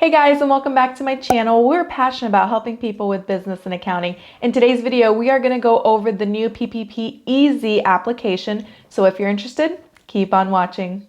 Hey guys, and welcome back to my channel. We're passionate about helping people with business and accounting. In today's video, we are going to go over the new PPP EZ application. So if you're interested, keep on watching.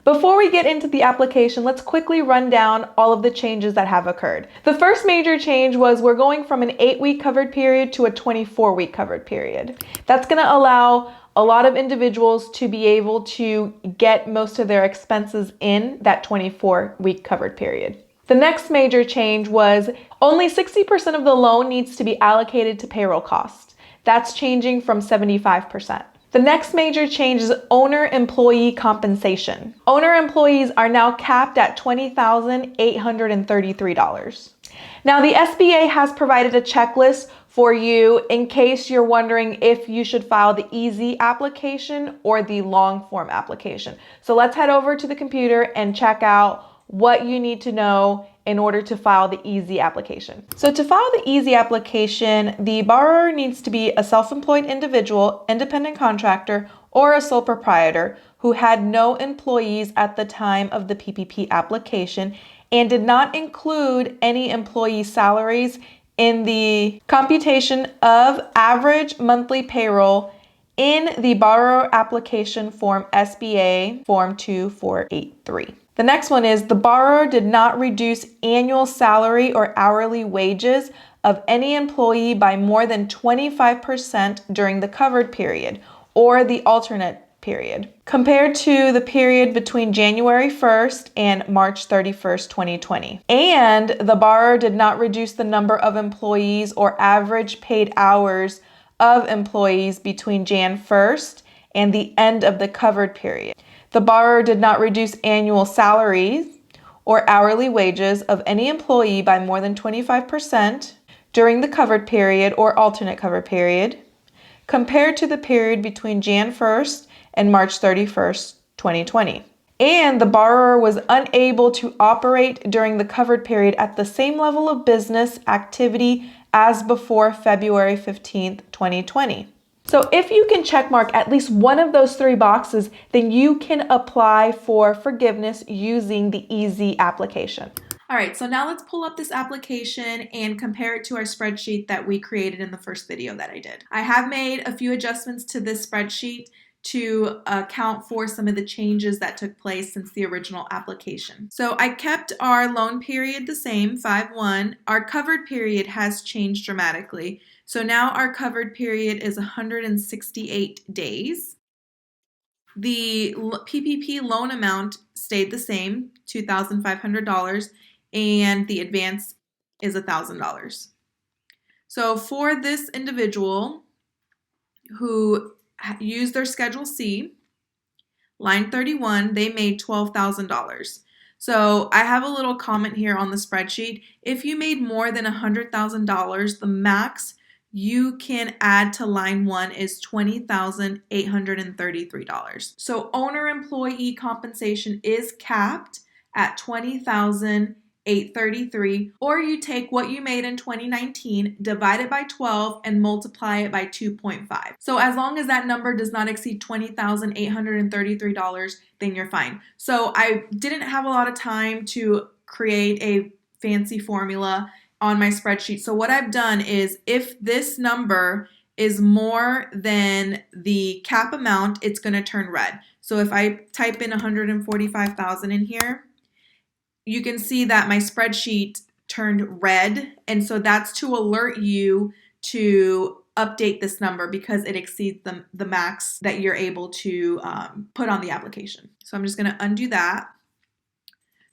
Before we get into the application, let's quickly run down all of the changes that have occurred. The first major change was we're going from an 8-week covered period to a 24-week covered period. That's going to allow a lot of individuals to be able to get most of their expenses in that 24-week covered period. The next major change was only 60% of the loan needs to be allocated to payroll costs. That's changing from 75%. The next major change is owner-employee compensation. Owner-employees are now capped at $20,833. Now, the SBA has provided a checklist for you in case you're wondering if you should file the EZ application or the long form application. So let's head over to the computer and check out what you need to know in order to file the EZ application. So to file the EZ application, the borrower needs to be a self-employed individual, independent contractor, or a sole proprietor who had no employees at the time of the PPP application and did not include any employee salaries in the computation of average monthly payroll in the borrower application form SBA form 2483. The next one is the borrower did not reduce annual salary or hourly wages of any employee by more than 25% during the covered period or the alternate period, compared to the period between January 1st and March 31st, 2020. And the borrower did not reduce the number of employees or average paid hours of employees between Jan 1st and the end of the covered period. The borrower did not reduce annual salaries or hourly wages of any employee by more than 25% during the covered period or alternate covered period, compared to the period between Jan 1st and March 31st, 2020. And the borrower was unable to operate during the covered period at the same level of business activity as before February 15th, 2020. So if you can check mark at least one of those three boxes, then you can apply for forgiveness using the EZ application. All right, so now let's pull up this application and compare it to our spreadsheet that we created in the first video that I did. I have made a few adjustments to this spreadsheet to account for some of the changes that took place since the original application. So I kept our loan period the same, 5/1. Our covered period has changed dramatically. So now our covered period is 168 days. The PPP loan amount stayed the same, $2,500, and the advance is $1,000. So for this individual who used their Schedule C, line 31, they made $12,000. So I have a little comment here on the spreadsheet. If you made more than $100,000, the max you can add to line 1 is $20,833. So owner-employee compensation is capped at $20,833, or you take what you made in 2019, divide it by 12, and multiply it by 2.5. So as long as that number does not exceed $20,833, then you're fine. So I didn't have a lot of time to create a fancy formula on my spreadsheet. So what I've done is if this number is more than the cap amount, it's going to turn red. So if I type in 145,000 in here, you can see that my spreadsheet turned red. And so that's to alert you to update this number because it exceeds the max that you're able to put on the application. So I'm just going to undo that.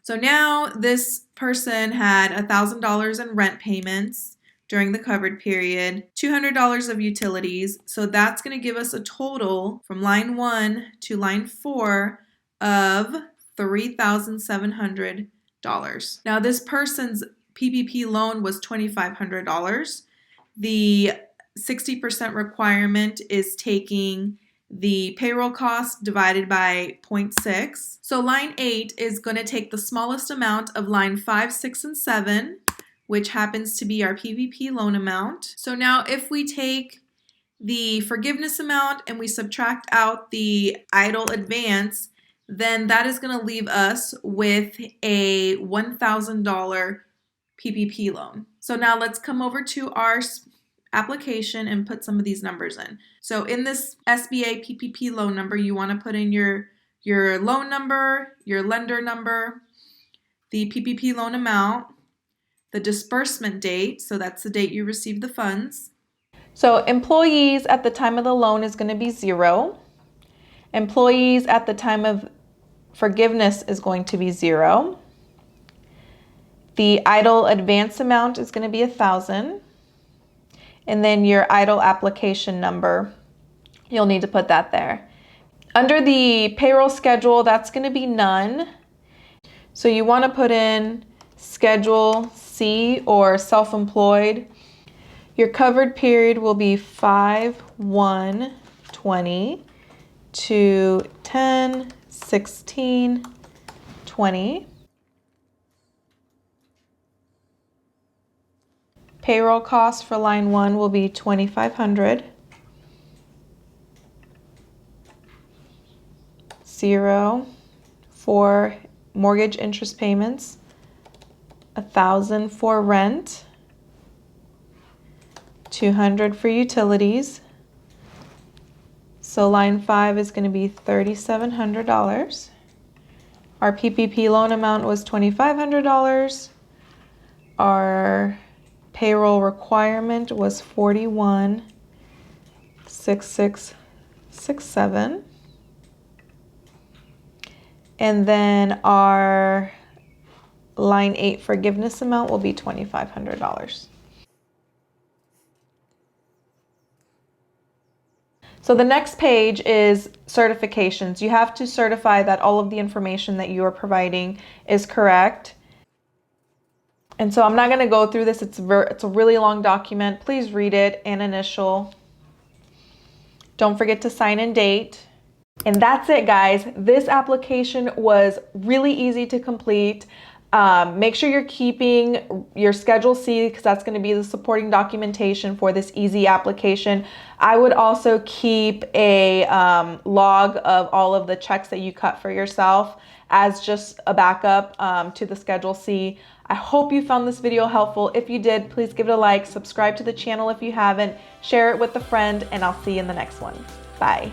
So now this person had $1,000 in rent payments during the covered period, $200 of utilities. So that's going to give us a total from line 1 to line 4 of $3,700. Now this person's PPP loan was $2,500. The 60% requirement is taking the payroll cost divided by 0.6. So line 8 is going to take the smallest amount of line 5, 6, and 7, which happens to be our PPP loan amount. So now if we take the forgiveness amount and we subtract out the idle advance, then that is going to leave us with a $1,000 PPP loan. So now let's come over to our application and put some of these numbers in. So in this SBA PPP loan number, you want to put in your loan number, your lender number, the PPP loan amount, the disbursement date, so that's the date you received the funds. So employees at the time of the loan is going to be 0. Employees at the time of forgiveness is going to be 0. The idle advance amount is going to be 1,000. And then your idle application number, you'll need to put that there. Under the payroll schedule, that's going to be none. So you want to put in Schedule C or self-employed. Your covered period will be 5/1/20 to 10/16/20. Payroll cost for line 1 will be $2,500. 0 for mortgage interest payments, 1,000 for rent, 200 for utilities. So line 5 is going to be $3,700. Our PPP loan amount was $2,500. Our payroll requirement was 416667. And then our line 8 forgiveness amount will be $2,500. So the next page is certifications. You have to certify that all of the information that you are providing is correct. And so I'm not going to go through this. It's a really long document. Please read it and initial. Don't forget to sign and date. And that's it, guys. This application was really easy to complete. Make sure you're keeping your Schedule C because that's going to be the supporting documentation for this EZ application. I would also keep a log of all of the checks that you cut for yourself as just a backup to the Schedule C. I hope you found this video helpful. If you did, please give it a like, subscribe to the channel if you haven't, share it with a friend, and I'll see you in the next one. Bye.